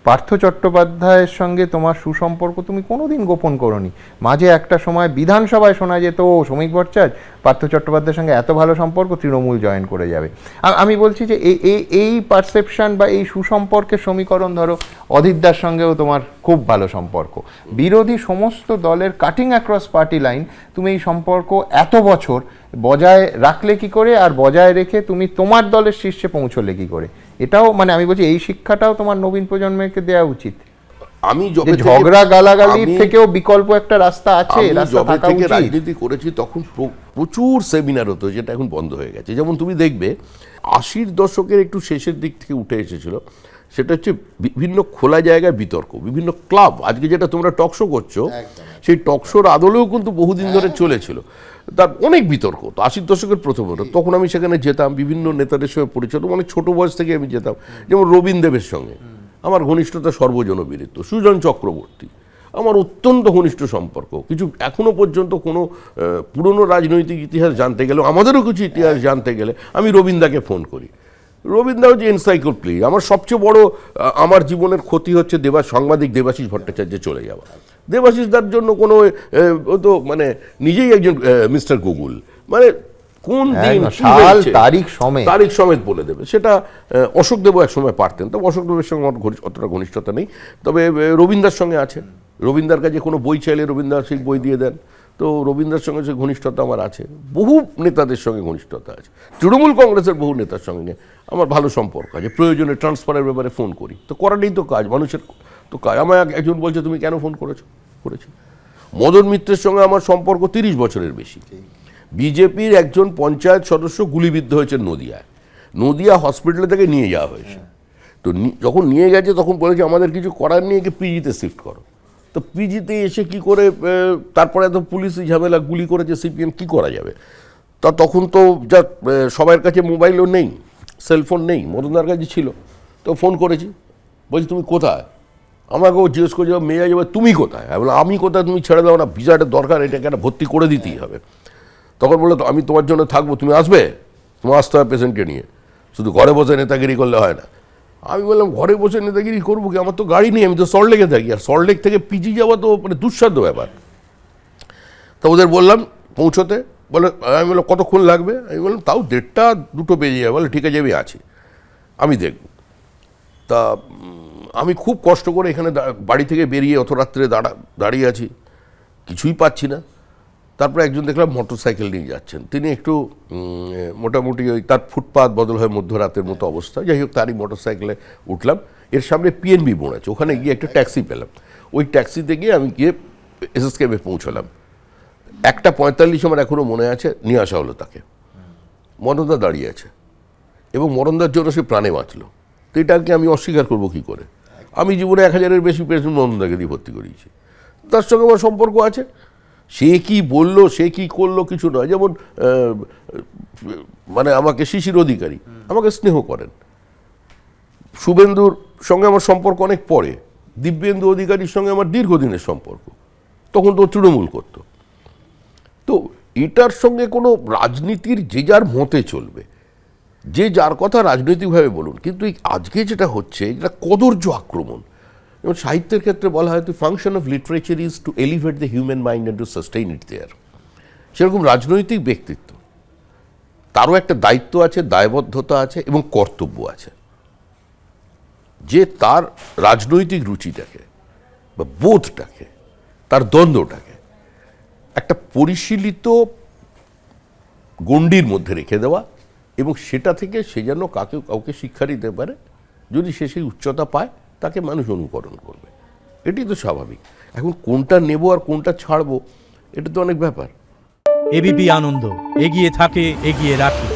পার্থ চট্টোপাধ্যায়ের সঙ্গে তোমার সুসম্পর্ক তুমি কোনোদিন গোপন করোনি। মাঝে একটা সময় বিধানসভায় শোনা যেত শ্রমিক ভট্টাচার্য পার্থ চট্টোপাধ্যায়ের সঙ্গে এত ভালো সম্পর্ক, তৃণমূল জয়েন করে যাবে। আমি বলছি যে এই পারসেপশন বা এই সুসম্পর্কের সমীকরণ, ধরো অধীরদার সঙ্গেও তোমার খুব ভালো সম্পর্ক, বিরোধী সমস্ত দলের কাটিং অ্যাক্রস পার্টি লাইন, তুমি এই সম্পর্ক এত বছর বজায় রাখলে কি করে, আর বজায় রেখে তুমি তোমার দলের শীর্ষে পৌঁছলে কি করে? এটাও মানে আমি বলছি এই শিক্ষাটাও তোমার নবীন প্রজন্মকে দেওয়া উচিত। আমি ঝগড়া গালাগালির থেকেও বিকল্প একটা রাস্তা আছে, রাস্তা থাকা উচিত। রাজনীতি করেছি তখন প্রচুর সেমিনার হতো, যেটা এখন বন্ধ হয়ে গেছে। যেমন তুমি দেখবে 80-র দশকের একটু শেষের দিক থেকে উঠে এসেছিল, সেটা হচ্ছে বিভিন্ন খোলা জায়গায় বিতর্ক, বিভিন্ন ক্লাব। আজকে যেটা তোমরা টকশো করছো, সেই টকশোর আদলেও কিন্তু বহুদিন ধরে চলেছিল। তার অনেক বিতর্ক তো 80-র দশকের প্রথম, তখন আমি সেখানে যেতাম, বিভিন্ন নেতাদের সঙ্গে পরিচয়, অনেক ছোট বয়স থেকে আমি যেতাম। যেমন রবীন দেবের সঙ্গে আমার ঘনিষ্ঠতা সর্বজনবিদিত, সুজন চক্রবর্তী আমার অত্যন্ত ঘনিষ্ঠ সম্পর্ক। কিছু এখনো পর্যন্ত কোনো পুরনো রাজনৈতিক ইতিহাস জানতে গেলে, আমাদেরও কিছু ইতিহাস জানতে গেলে আমি রবীন্দাকে ফোন করি। রবীন্দ্র যে এনসাইক্লোপিডিয়া। আমার সবচেয়ে বড় আমার জীবনের ক্ষতি হচ্ছে সাংবাদিক দেবাশিস ভট্টাচার্য চলে যাওয়া। দেবাশিসদার জন্য কোনো তো মানে নিজেই একজন মিস্টার গুগল, মানে কোন দিন তারিখ সমেত বলে দেবে। সেটা অশোক দেবও এক সময় পারতেন, তবে অশোক দেবের সঙ্গে আমার অতটা ঘনিষ্ঠতা নেই। তবে রবীন্দ্রার সঙ্গে আছে, রবীন্দ্রার কাছে কোনো বই চাইলে রবীন্দ্র সেই বই দিয়ে দেন। তো রবীন্দ্রের সঙ্গে যে ঘনিষ্ঠতা আমার আছে, বহু নেতাদের সঙ্গে ঘনিষ্ঠতা আছে, তৃণমূল কংগ্রেসের বহু নেতার সঙ্গে আমার ভালো সম্পর্ক আছে। প্রয়োজনে ট্রান্সফারের ব্যাপারে ফোন করি, তো করাটাই তো কাজ, মানুষের তো কাজ। আমার একজন বলছে তুমি কেন ফোন করেছি। মদন মিত্রের সঙ্গে আমার সম্পর্ক 30 বছরের বেশি। বিজেপির একজন পঞ্চায়েত সদস্য গুলিবিদ্ধ হয়েছে নদিয়া হসপিটালে থেকে নিয়ে যাওয়া হয়েছে। তো যখন নিয়ে গেছে তখন বলেছে আমাদের কিছু করার নিয়ে পিজিতে শিফট করো। তো পিজিতে এসে কি করে, তারপরে এত পুলিশি ঝামেলা, গুলি করেছে সিপিএম, কি করা যাবে? তখন তো যা সবার কাছে মোবাইলও নেই, সেলফোন নেই, মদনদার কাছে ছিল। তো ফোন করেছি, বলছি তুমি কোথায়? আমাকেও জিজ্ঞেস করে যাবো মেয়ে যাবে, তুমি কোথায়? আমি কোথায়, তুমি ছেড়ে দাও না, ভিসাটা দরকার, এটাকে একটা ভর্তি করে দিতেই হবে। তখন বললো আমি তোমার জন্য থাকবো, তুমি আসবে, তোমার আসতে হবে পেশেন্টকে নিয়ে, শুধু ঘরে বসে নেতাগিরি করলে হয় না। আমি বললাম ঘরে বসে নেতাগিরি করবো কি, আমার তো গাড়ি নেই, আমি তো সল্টলেকে থাকি, আর সল্টলেক থেকে পিজি যাওয়া তো মানে দুঃসাধ্য ব্যাপার। তো ওদের বললাম পৌঁছতে, বলে আমি বললাম কতক্ষণ লাগবে? আমি বললাম তাও 1:30-2 বেজে যাবে। বলে ঠিক আছে আমি আছি, আমি দেখব। তা আমি খুব কষ্ট করে এখানে বাড়ি থেকে বেরিয়ে অত রাত্রে দাঁড়িয়ে আছি, কিছুই পাচ্ছি না। তারপরে একজন দেখলাম মোটর সাইকেল নিয়ে যাচ্ছেন, তিনি একটু মোটামুটি ওই তার ফুটপাত বদল হয় মধ্যরাতের মতো অবস্থা। যাই হোক, তারই মোটর সাইকেলে উঠলাম। এর সামনে পিএনবি মোড় আছে, ওখানে গিয়ে একটা ট্যাক্সি পেলাম। ওই ট্যাক্সিতে গিয়ে আমি গিয়ে এসএসকেএমে পৌঁছলাম। 1:45 আমার এখনও মনে আছে, নিয়ে আসা হলো তাকে। মরণদা দাঁড়িয়ে আছে এবং মরণদার জন্য সে প্রাণে বাঁচল। তো এটাকে আমি অস্বীকার করবো কি করে? আমি জীবনে 1000-এর বেশি পেশেন্ট মরণদাকে দিয়ে ভর্তি করিয়েছি, তার সঙ্গে আমার সম্পর্ক আছে। সে কি বললো, সে কি করলো কিছু নয়। যেমন মানে আমাকে শিশির অধিকারী আমাকে স্নেহ করেন, শুভেন্দুর সঙ্গে আমার সম্পর্ক অনেক পরে, দিব্যেন্দু অধিকারীর সঙ্গে আমার দীর্ঘদিনের সম্পর্ক, তখন তো তৃণমূল করত। তো এটার সঙ্গে কোনো রাজনীতির যে যার মতে চলবে, যে যার কথা রাজনৈতিকভাবে বলুন, কিন্তু আজকে যেটা হচ্ছে এটা কদর্য আক্রমণ। যেমন সাহিত্যের ক্ষেত্রে বলা হয়, the function of literature is to elevate the human mind and to sustain it there. সেরকম রাজনৈতিক ব্যক্তিত্ব, তারও একটা দায়িত্ব আছে, দায়বদ্ধতা আছে এবং কর্তব্য আছে, যে তার রাজনৈতিক রুচিটাকে বা বোধটাকে, তার দ্বন্দ্বটাকে একটা পরিশীলিত গণ্ডির মধ্যে রেখে দেওয়া, এবং সেটা থেকে সে যেন কাউকে শিক্ষা দিতে পারে। যদি সে সেই উচ্চতা পায়, তাকে মানুষ অনুকরণ করবে, এটি তো স্বাভাবিক। এখন কোনটা নেব আর কোনটা ছাড়বো, এটা তো অনেক ব্যাপার। এবিপি আনন্দ, এগিয়ে থাকে, এগিয়ে রাখে।